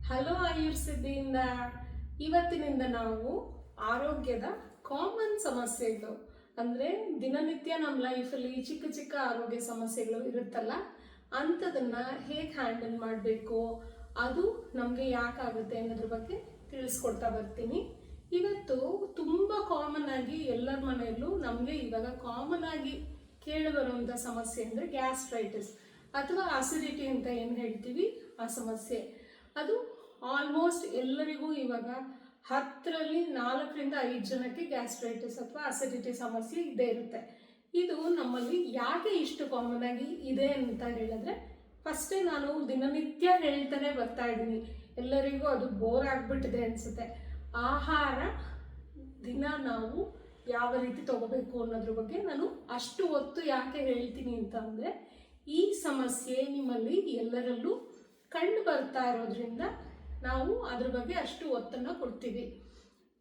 Hello ಆಯುರ್ಸಿದ್ಧಿಯಿಂದ ಇವತ್ತಿನಿಂದ ನಾವು ಆರೋಗ್ಯದ ಕಾಮನ್ ಸಮಸ್ಯೆಗಳು ಅಂದರೆ ದಿನನಿತ್ಯ ನಮ್ಮ ಲೈಫಲ್ಲಿ ಚಿಕ್ಕ ಚಿಕ್ಕ ಆರೋಗ್ಯ ಸಮಸ್ಯೆಗಳು ಇರುತ್ತಲ್ಲ ಅಂಥದನ್ನು ಹೇಗೆ ಹ್ಯಾಂಡಲ್ ಮಾಡಬೇಕು, ಅದು ನಮಗೆ ಯಾಕಾಗುತ್ತೆ ಅನ್ನೋದ್ರ ಬಗ್ಗೆ ತಿಳಿಸ್ಕೊಡ್ತಾ ಬರ್ತೀನಿ. ಇವತ್ತು ತುಂಬ ಕಾಮನ್ ಆಗಿ ಎಲ್ಲರ ಮನೆಯಲ್ಲೂ ನಮಗೆ ಇವಾಗ ಕಾಮನ್ ಆಗಿ ಕೇಳಿಬರುವಂಥ ಸಮಸ್ಯೆ ಅಂದರೆ ಗ್ಯಾಸ್ಟ್ರೈಟಿಸ್ ಅಥವಾ ಅಸಿಡಿಟಿ ಅಂತ ಏನು ಹೇಳ್ತೀವಿ ಆ ಸಮಸ್ಯೆ. ಅದು ಆಲ್ಮೋಸ್ಟ್ ಎಲ್ಲರಿಗೂ ಇವಾಗ 10ರಲ್ಲಿ 4ರಿಂದ 5 ಜನಕ್ಕೆ ಗ್ಯಾಸ್ಟ್ರೈಟಿಸ್ ಅಥವಾ ಅಸಿಡಿಟಿ ಸಮಸ್ಯೆ ಇದ್ದೇ ಇರುತ್ತೆ. ಇದು ನಮ್ಮಲ್ಲಿ ಯಾಕೆ ಇಷ್ಟು ಕಾಮನ್ ಆಗಿ ಇದೆ ಅಂತ ಹೇಳಿದ್ರೆ, ಫಸ್ಟೇ ನಾನು ದಿನನಿತ್ಯ ಹೇಳ್ತಾನೆ ಬರ್ತಾ ಇದ್ದೀನಿ, ಎಲ್ಲರಿಗೂ ಅದು ಬೋರ್ ಆಗಿಬಿಟ್ಟಿದೆ ಅನಿಸುತ್ತೆ. ಆಹಾರ ದಿನ ನಾವು ಯಾವ ರೀತಿ ತಗೋಬೇಕು ಅನ್ನೋದ್ರ ಬಗ್ಗೆ ನಾನು ಅಷ್ಟು ಹೊತ್ತು ಯಾಕೆ ಹೇಳ್ತೀನಿ ಅಂತ ಅಂದರೆ, ಈ ಸಮಸ್ಯೆ ನಿಮ್ಮಲ್ಲಿ ಎಲ್ಲರಲ್ಲೂ ಕಂಡು ಬರ್ತಾ ಇರೋದ್ರಿಂದ ನಾವು ಅದ್ರ ಬಗ್ಗೆ ಅಷ್ಟು ಒತ್ತನ್ನು ಕೊಡ್ತೀವಿ.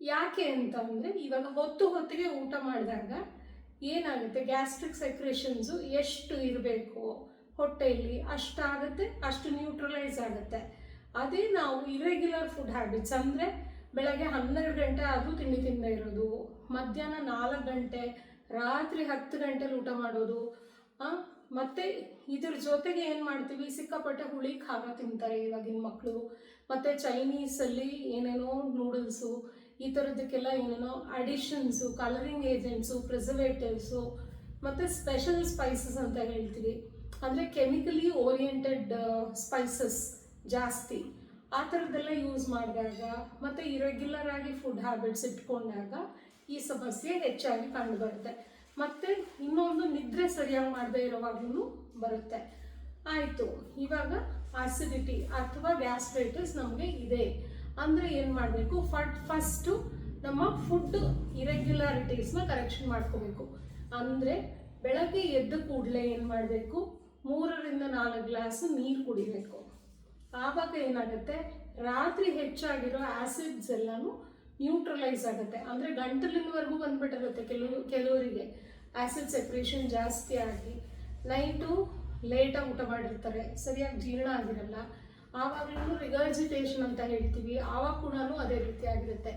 ಯಾಕೆ ಅಂತ ಅಂದರೆ, ಇವಾಗ ಹೊತ್ತಿಗೆ ಊಟ ಮಾಡಿದಾಗ ಏನಾಗುತ್ತೆ, ಗ್ಯಾಸ್ಟ್ರಿಕ್ ಸೆಕ್ರೇಷನ್ಸು ಎಷ್ಟು ಇರಬೇಕು ಹೊಟ್ಟೆಯಲ್ಲಿ ಅಷ್ಟಾಗುತ್ತೆ, ಅಷ್ಟು ನ್ಯೂಟ್ರಲೈಸ್ ಆಗುತ್ತೆ. ಅದೇ ನಾವು ಇರೆಗ್ಯುಲರ್ ಫುಡ್ ಹ್ಯಾಬಿಟ್ಸ್ ಅಂದರೆ ಬೆಳಗ್ಗೆ 12 ಗಂಟೆ ಆದರೂ ತಿಂಡಿ ತಿಂದೇ ಇರೋದು, ಮಧ್ಯಾಹ್ನ 4 ಗಂಟೆ, ರಾತ್ರಿ 10 ಗಂಟೆಲಿ ಊಟ ಮಾಡೋದು, ಮತ್ತು ಇದ್ರ ಜೊತೆಗೆ ಏನು ಮಾಡ್ತೀವಿ, ಸಿಕ್ಕಾಪಟ್ಟೆ ಹುಳಿ ಖಾರ ತಿಂತಾರೆ ಇವಾಗಿನ ಮಕ್ಕಳು. ಮತ್ತು ಚೈನೀಸಲ್ಲಿ ಏನೇನೋ ನೂಡಲ್ಸು ಈ ಥರದಕ್ಕೆಲ್ಲ ಏನೇನೋ ಅಡಿಷನ್ಸು, ಕಲರಿಂಗ್ ಏಜೆಂಟ್ಸು, ಪ್ರಿಸರ್ವೇಟಿವ್ಸು ಮತ್ತು ಸ್ಪೆಷಲ್ ಸ್ಪೈಸಸ್ ಅಂತ ಹೇಳ್ತೀವಿ, ಅಂದರೆ ಕೆಮಿಕಲಿ ಓರಿಯೆಂಟೆಡ್ ಸ್ಪೈಸಸ್ ಜಾಸ್ತಿ. ಆ ಥರದ್ದೆಲ್ಲ ಯೂಸ್ ಮಾಡಿದಾಗ ಮತ್ತು ಇರೆಗ್ಯುಲರ್ ಆಗಿ ಫುಡ್ ಹ್ಯಾಬಿಟ್ಸ್ ಇಟ್ಕೊಂಡಾಗ ಈ ಸಮಸ್ಯೆ ಹೆಚ್ಚಾಗಿ ಕಂಡುಬರುತ್ತೆ. ಮತ್ತು ಇನ್ನೊಂದು, ನಿದ್ರೆ ಸರಿಯಾಗಿ ಮಾಡದೇ ಇರೋವಾಗ್ಲೂ ಬರುತ್ತೆ. ಆಯಿತು, ಇವಾಗ ಅಸಿಡಿಟಿ ಅಥವಾ ಗ್ಯಾಸ್ಟ್ರೈಟಿಸ್ ನಮಗೆ ಇದೆ ಅಂದರೆ ಏನು ಮಾಡಬೇಕು, ಫಸ್ಟು ನಮ್ಮ ಫುಡ್ ಇರೆಗ್ಯುಲಾರಿಟೀಸ್ನ ಕರೆಕ್ಷನ್ ಮಾಡ್ಕೋಬೇಕು. ಅಂದರೆ ಬೆಳಗ್ಗೆ ಎದ್ದ ಕೂಡಲೇ ಏನು ಮಾಡಬೇಕು, 3ರಿಂದ 4 ಗ್ಲಾಸ್ ನೀರು ಕುಡಿಬೇಕು. ಆವಾಗ ಏನಾಗುತ್ತೆ, ರಾತ್ರಿ ಹೆಚ್ಚಾಗಿರೋ ಆ್ಯಸಿಡ್ಸ್ ಎಲ್ಲನೂ ನ್ಯೂಟ್ರಲೈಸ್ ಆಗುತ್ತೆ. ಅಂದರೆ ಗಂಟಲಿನವರೆಗೂ ಬಂದ್ಬಿಟ್ಟಿರುತ್ತೆ ಕೆಲವರಿಗೆ ಆ್ಯಸಿಡ್ ಸೆಕ್ರೇಷನ್ ಜಾಸ್ತಿ ಆಗಿ. ನೈಟು ಲೇಟಾಗಿ ಊಟ ಮಾಡಿರ್ತಾರೆ, ಸರಿಯಾಗಿ ಜೀರ್ಣ ಆಗಿರಲ್ಲ, ಆವಾಗಲೂ ರಿಗರ್ಜಿಟೇಷನ್ ಅಂತ ಹೇಳ್ತೀವಿ, ಆವಾಗ ಕೂಡ ಅದೇ ರೀತಿ ಆಗಿರುತ್ತೆ.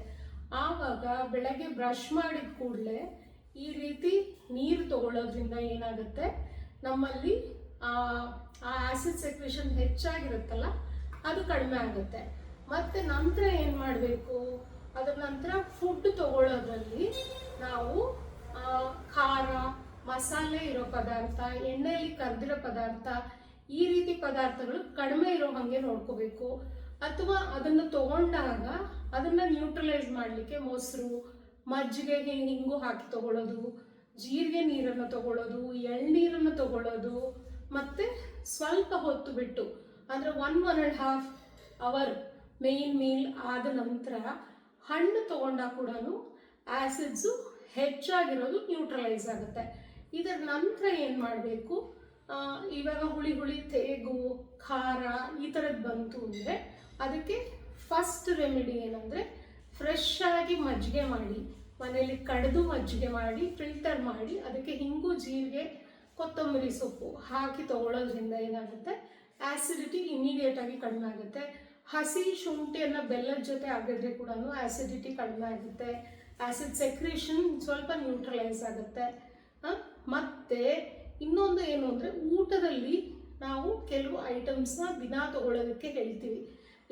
ಆವಾಗ ಬೆಳಗ್ಗೆ ಬ್ರಷ್ ಮಾಡಿದ ಕೂಡಲೇ ಈ ರೀತಿ ನೀರು ತಗೊಳ್ಳೋದ್ರಿಂದ ಏನಾಗುತ್ತೆ, ನಮ್ಮಲ್ಲಿ ಆ ಆ್ಯಸಿಡ್ ಸೆಕ್ರೇಷನ್ ಹೆಚ್ಚಾಗಿರುತ್ತಲ್ಲ ಅದು ಕಡಿಮೆ ಆಗುತ್ತೆ. ಮತ್ತು ನಂತರ ಏನು ಮಾಡಬೇಕು, ಅದರ ನಂತರ ಫುಡ್ ತಗೊಳ್ಳೋದ್ರಲ್ಲಿ ನಾವು ಖಾರ, ಮಸಾಲೆ ಇರೋ ಪದಾರ್ಥ, ಎಣ್ಣೆಯಲ್ಲಿ ಕರೆದಿರೋ ಪದಾರ್ಥ, ಈ ರೀತಿ ಪದಾರ್ಥಗಳು ಕಡಿಮೆ ಇರೋ ಹಾಗೆ ನೋಡ್ಕೋಬೇಕು. ಅಥವಾ ಅದನ್ನು ತಗೊಂಡಾಗ ಅದನ್ನು ನ್ಯೂಟ್ರಲೈಸ್ ಮಾಡಲಿಕ್ಕೆ ಮೊಸರು, ಮಜ್ಜಿಗೆಗೆ ಹಿಂಗು ಹಾಕಿ ತಗೊಳ್ಳೋದು, ಜೀರಿಗೆ ನೀರನ್ನು ತಗೊಳ್ಳೋದು, ಎಳ್ನೀರನ್ನು ತಗೊಳ್ಳೋದು, ಮತ್ತು ಸ್ವಲ್ಪ ಹೊತ್ತು ಬಿಟ್ಟು ಅಂದರೆ 1.5 ಅವರ್ ಮೇನ್ ಮೀಲ್ ಆದ ನಂತರ ಹಣ್ಣು ತಗೊಂಡಾಗ ಕೂಡ ಆ್ಯಸಿಡ್ಸು ಹೆಚ್ಚಾಗಿರೋದು ನ್ಯೂಟ್ರಲೈಸ್ ಆಗುತ್ತೆ. ಇದರ ನಂತರ ಏನು ಮಾಡಬೇಕು, ಇವಾಗ ಹುಳಿ ತೇಗು, ಖಾರ ಈ ಥರದ್ದು ಬಂತು ಅಂದರೆ ಅದಕ್ಕೆ ಫಸ್ಟ್ ರೆಮಿಡಿ ಏನಂದರೆ, ಫ್ರೆಶ್ ಆಗಿ ಮಜ್ಜಿಗೆ ಮಾಡಿ, ಮನೆಯಲ್ಲಿ ಕಡಿದು ಮಜ್ಜಿಗೆ ಮಾಡಿ ಫಿಲ್ಟರ್ ಮಾಡಿ ಅದಕ್ಕೆ ಹಿಂಗು, ಜೀರಿಗೆ, ಕೊತ್ತಂಬರಿ ಸೊಪ್ಪು ಹಾಕಿ ತಗೊಳ್ಳೋದ್ರಿಂದ ಏನಾಗುತ್ತೆ, ಆ್ಯಸಿಡಿಟಿ ಇಮಿಡಿಯೇಟಾಗಿ ಕಡಿಮೆ ಆಗುತ್ತೆ. ಹಸಿ ಶುಂಠಿಯನ್ನು ಬೆಲ್ಲದ ಜೊತೆ ಆಗಿದ್ರೆ ಕೂಡ ಆ್ಯಸಿಡಿಟಿ ಕಡಿಮೆ ಆಗುತ್ತೆ, ಆ್ಯಸಿಡ್ ಸೆಕ್ರೇಷನ್ ಸ್ವಲ್ಪ ನ್ಯೂಟ್ರಲೈಸ್ ಆಗುತ್ತೆ. ಮತ್ತು ಇನ್ನೊಂದು ಏನು ಅಂದರೆ, ಊಟದಲ್ಲಿ ನಾವು ಕೆಲವು ಐಟಮ್ಸ್ನ ದಿನ ತೊಗೊಳ್ಳೋದಕ್ಕೆ ಹೇಳ್ತೀವಿ.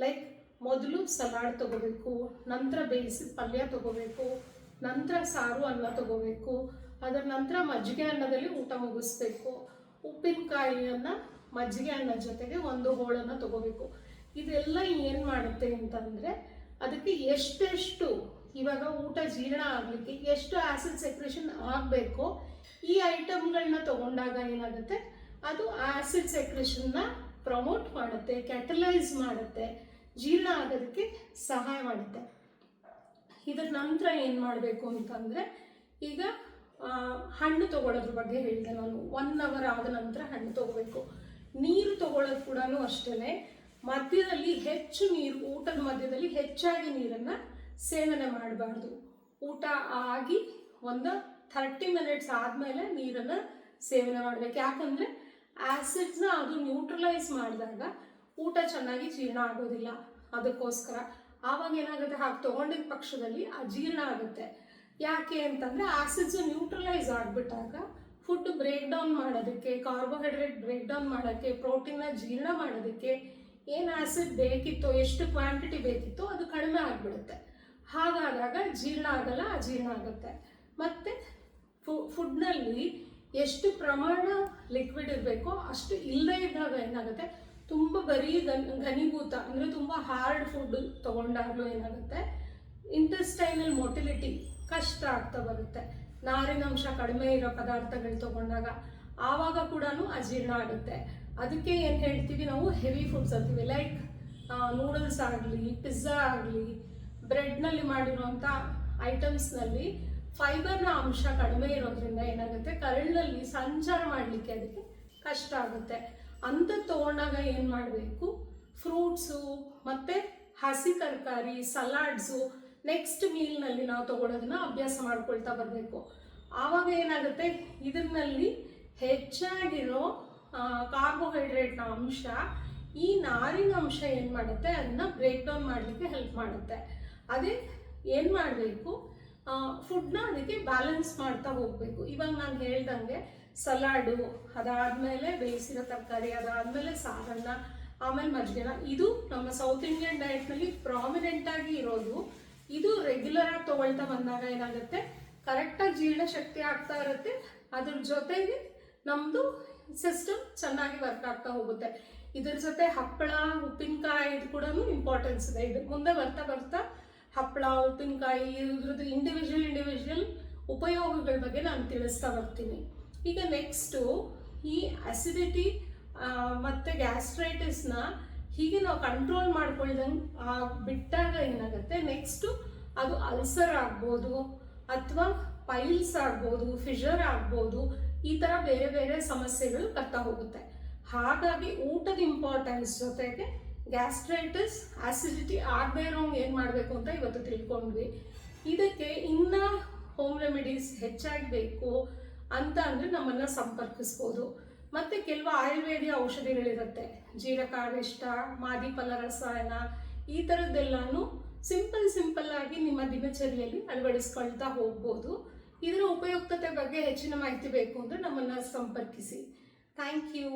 ಲೈಕ್ ಮೊದಲು ಸಲಾಡ್ ತೊಗೋಬೇಕು, ನಂತರ ಬೇಯಿಸಿದ ಪಲ್ಯ ತೊಗೋಬೇಕು, ನಂತರ ಸಾರು ಅನ್ನ ತೊಗೋಬೇಕು, ಅದರ ನಂತರ ಮಜ್ಜಿಗೆ ಅನ್ನದಲ್ಲಿ ಊಟ ಮುಗಿಸ್ಬೇಕು, ಉಪ್ಪಿನಕಾಯಿಯನ್ನು ಮಜ್ಜಿಗೆ ಅನ್ನದ ಜೊತೆಗೆ ಒಂದು ಹೋಳನ್ನು ತೊಗೋಬೇಕು. ಇದೆಲ್ಲ ಏನು ಮಾಡುತ್ತೆ ಅಂತಂದರೆ, ಅದಕ್ಕೆ ಎಷ್ಟೆಷ್ಟು ಇವಾಗ ಊಟ ಜೀರ್ಣ ಆಗಲಿಕ್ಕೆ ಎಷ್ಟು ಆ್ಯಸಿಡ್ ಸೆಕ್ರೇಷನ್ ಆಗಬೇಕೋ ಈ ಐಟಮ್ಗಳನ್ನ ತೊಗೊಂಡಾಗ ಏನಾಗುತ್ತೆ, ಅದು ಆ್ಯಸಿಡ್ ಸೆಕ್ರೇಷನ್ನ ಪ್ರಮೋಟ್ ಮಾಡುತ್ತೆ, ಕ್ಯಾಟಲೈಸ್ ಮಾಡುತ್ತೆ, ಜೀರ್ಣ ಆಗೋದಕ್ಕೆ ಸಹಾಯ ಮಾಡುತ್ತೆ. ಇದರ ನಂತರ ಏನು ಮಾಡಬೇಕು ಅಂತಂದರೆ, ಈಗ ಹಣ್ಣು ತೊಗೊಳ್ಳೋದ್ರ ಬಗ್ಗೆ ಹೇಳಿದೆ ನಾನು, 1 ಅವರ್ ಆದ ನಂತರ ಹಣ್ಣು ತೊಗೋಬೇಕು. ನೀರು ತೊಗೊಳ್ಳೋದು ಕೂಡ ಅಷ್ಟೇ, ಮಧ್ಯದಲ್ಲಿ ಹೆಚ್ಚು ನೀರು, ಊಟದ ಮಧ್ಯದಲ್ಲಿ ಹೆಚ್ಚಾಗಿ ನೀರನ್ನು ಸೇವನೆ ಮಾಡಬಾರ್ದು. ಊಟ ಆಗಿ ಒಂದು 30 ಮಿನಿಟ್ಸ್ ಆದಮೇಲೆ ನೀರನ್ನು ಸೇವನೆ ಮಾಡಬೇಕು. ಯಾಕಂದರೆ ಆ್ಯಸಿಡ್ಸ್ನ ಅದು ನ್ಯೂಟ್ರಲೈಸ್ ಮಾಡಿದಾಗ ಊಟ ಚೆನ್ನಾಗಿ ಜೀರ್ಣ ಆಗೋದಿಲ್ಲ. ಅದಕ್ಕೋಸ್ಕರ ಆವಾಗ ಏನಾಗುತ್ತೆ, ಹಾಗೆ ತೊಗೊಂಡಿದ್ದ ಪಕ್ಷದಲ್ಲಿ ಅಜೀರ್ಣ ಆಗುತ್ತೆ. ಯಾಕೆ ಅಂತಂದರೆ ಆಸಿಡ್ಸು ನ್ಯೂಟ್ರಲೈಸ್ ಆಗಿಬಿಟ್ಟಾಗ ಫುಡ್ ಬ್ರೇಕ್ ಡೌನ್ ಮಾಡೋದಕ್ಕೆ, ಕಾರ್ಬೋಹೈಡ್ರೇಟ್ ಬ್ರೇಕ್ ಡೌನ್ ಮಾಡೋಕ್ಕೆ, ಪ್ರೋಟೀನ್ನ ಜೀರ್ಣ ಮಾಡೋದಕ್ಕೆ ಏನು ಆ್ಯಸಿಡ್ ಬೇಕಿತ್ತೋ, ಎಷ್ಟು ಕ್ವಾಂಟಿಟಿ ಬೇಕಿತ್ತೋ ಅದು ಕಡಿಮೆ ಆಗಿಬಿಡುತ್ತೆ. ಹಾಗಾದಾಗ ಜೀರ್ಣ ಆಗಲ್ಲ, ಅಜೀರ್ಣ ಆಗುತ್ತೆ. ಮತ್ತು ಫುಡ್ನಲ್ಲಿ ಎಷ್ಟು ಪ್ರಮಾಣ ಲಿಕ್ವಿಡ್ ಇರಬೇಕೋ ಅಷ್ಟು ಇಲ್ಲದೇ ಇದ್ದಾಗ ಏನಾಗುತ್ತೆ, ತುಂಬ ಬರೀ ಘನೀಭೂತ ಅಂದರೆ ತುಂಬ ಹಾರ್ಡ್ ಫುಡ್ ತೊಗೊಂಡಾಗಲೂ ಏನಾಗುತ್ತೆ, ಇಂಟೆಸ್ಟೈನಲ್ ಮೊಟಿಲಿಟಿ ಕಷ್ಟ ಆಗ್ತಾ ಬರುತ್ತೆ. ನಾರಿನಂಶ ಕಡಿಮೆ ಇರೋ ಪದಾರ್ಥಗಳು ತೊಗೊಂಡಾಗ ಆವಾಗ ಕೂಡ ಅಜೀರ್ಣ ಆಗುತ್ತೆ. ಅದಕ್ಕೆ ಏನು ಹೇಳ್ತೀವಿ ನಾವು, ಹೆವಿ ಫುಡ್ಸ್ ಅಂತೀವಿ. ಲೈಕ್ ನೂಡಲ್ಸ್ ಆಗಲಿ, ಪಿಜ್ಜಾ ಆಗಲಿ, ಬ್ರೆಡ್ನಲ್ಲಿ ಮಾಡಿರುವಂಥ ಐಟಮ್ಸ್ನಲ್ಲಿ ಫೈಬರ್ನ ಅಂಶ ಕಡಿಮೆ ಇರೋದ್ರಿಂದ ಏನಾಗುತ್ತೆ, ಕರಳಿನಲ್ಲಿ ಸಂಚಾರ ಮಾಡಲಿಕ್ಕೆ ಅದಕ್ಕೆ ಕಷ್ಟ ಆಗುತ್ತೆ. ಅಂಥದ್ದು ತೊಗೊಂಡಾಗ ಏನು ಮಾಡಬೇಕು, ಫ್ರೂಟ್ಸು ಮತ್ತು ಹಸಿ ತರಕಾರಿ, ಸಲಾಡ್ಸು ನೆಕ್ಸ್ಟ್ ಮೀಲ್ನಲ್ಲಿ ನಾವು ತೊಗೊಳೋದನ್ನ ಅಭ್ಯಾಸ ಮಾಡ್ಕೊಳ್ತಾ ಬರಬೇಕು. ಆವಾಗ ಏನಾಗುತ್ತೆ, ಇದರಲ್ಲಿ ಹೆಚ್ಚಾಗಿರೋ ಕಾರ್ಬೋಹೈಡ್ರೇಟ್ನ ಅಂಶ ಈ ನಾರಿನ ಅಂಶ ಏನು ಮಾಡುತ್ತೆ, ಅದನ್ನು ಬ್ರೇಕ್ ಡೌನ್ ಮಾಡಲಿಕ್ಕೆ ಹೆಲ್ಪ್ ಮಾಡುತ್ತೆ. ಅದೇ ಏನು ಮಾಡಬೇಕು, ಫುಡ್ನ ಅದಕ್ಕೆ ಬ್ಯಾಲೆನ್ಸ್ ಮಾಡ್ತಾ ಹೋಗಬೇಕು. ಇವಾಗ ನಾನು ಹೇಳ್ದಂಗೆ ಸಲಾಡು, ಅದಾದಮೇಲೆ ಬೇಯಿಸಿರೋ ತರಕಾರಿ, ಅದಾದಮೇಲೆ ಸಾರನ್ನ, ಆಮೇಲೆ ಮಜ್ಜಿಗೆನ, ಇದು ನಮ್ಮ ಸೌತ್ ಇಂಡಿಯನ್ ಡಯಟ್ನಲ್ಲಿ ಪ್ರಾಮಿನೆಂಟಾಗಿ ಇರೋದು. ಇದು ರೆಗ್ಯುಲರಾಗಿ ತೊಗೊಳ್ತಾ ಬಂದಾಗ ಏನಾಗುತ್ತೆ, ಕರೆಕ್ಟಾಗಿ ಜೀರ್ಣಶಕ್ತಿ ಆಗ್ತಾ ಇರುತ್ತೆ. ಅದ್ರ ಜೊತೆಗೆ ನಮ್ಮದು ಸಿಸ್ಟಮ್ ಚೆನ್ನಾಗಿ ವರ್ಕ್ ಆಗ್ತಾ ಹೋಗುತ್ತೆ. ಇದ್ರ ಜೊತೆ ಹಪ್ಪಳ, ಉಪ್ಪಿನಕಾಯಿ ಇದು ಕೂಡ ಇಂಪಾರ್ಟೆನ್ಸ್ ಇದೆ. ಇದು ಮುಂದೆ ಬರ್ತಾ ಬರ್ತಾ ಹಪ್ಪಳ, ಉಪ್ಪಿನಕಾಯಿ ಇದ್ರದ್ದು ಇಂಡಿವಿಜುವಲ್ ಉಪಯೋಗಗಳ ಬಗ್ಗೆ ನಾನು ತಿಳಿಸ್ತಾ ಬರ್ತೀನಿ. ಈಗ ನೆಕ್ಸ್ಟು ಈ ಅಸಿಡಿಟಿ ಮತ್ತು ಗ್ಯಾಸ್ಟ್ರೈಟಿಸ್ನ ಹೀಗೆ ನಾವು ಕಂಟ್ರೋಲ್ ಮಾಡ್ಕೊಳ್ದಂಗೆ ಬಿಟ್ಟಾಗ ಏನಾಗುತ್ತೆ, ನೆಕ್ಸ್ಟು ಅದು ಅಲ್ಸರ್ ಆಗ್ಬೋದು, ಅಥವಾ ಪೈಲ್ಸ್ ಆಗ್ಬೋದು, ಫಿಷರ್ ಆಗ್ಬೋದು, ಈ ಥರ ಬೇರೆ ಬೇರೆ ಸಮಸ್ಯೆಗಳು ಬರ್ತಾ ಹೋಗುತ್ತೆ. ಹಾಗಾಗಿ ಊಟದ ಇಂಪಾರ್ಟೆನ್ಸ್ ಜೊತೆಗೆ ಗ್ಯಾಸ್ಟ್ರೈಟಿಸ್, ಆಸಿಡಿಟಿ ಆಗದೇ ಇರೋಂಗೆ ಏನು ಮಾಡಬೇಕು ಅಂತ ಇವತ್ತು ತಿಳ್ಕೊಂಡ್ವಿ. ಇದಕ್ಕೆ ಇನ್ನು ಹೋಮ್ ರೆಮಿಡೀಸ್ ಹೆಚ್ಚಾಗಿ ಬೇಕು ಅಂತ ಅಂದರೆ ನಮ್ಮನ್ನು ಸಂಪರ್ಕಿಸ್ಬೋದು. ಮತ್ತು ಕೆಲವು ಆಯುರ್ವೇದಿಯ ಔಷಧಿಗಳಿರುತ್ತೆ, ಜೀರಕಾರಿಷ್ಟ, ಮಾದಿಫಲ ರಸಾಯನ, ಈ ಥರದ್ದೆಲ್ಲನೂ ಸಿಂಪಲ್ ಆಗಿ ನಿಮ್ಮ ದಿನಚರಿಯಲ್ಲಿ ಅಳವಡಿಸ್ಕೊಳ್ತಾ ಹೋಗ್ಬೋದು. ಇದರ ಉಪಯುಕ್ತತೆ ಬಗ್ಗೆ ಹೆಚ್ಚಿನ ಮಾಹಿತಿ ಬೇಕು ಅಂದರೆ ನಮ್ಮನ್ನು ಸಂಪರ್ಕಿಸಿ. Thank you.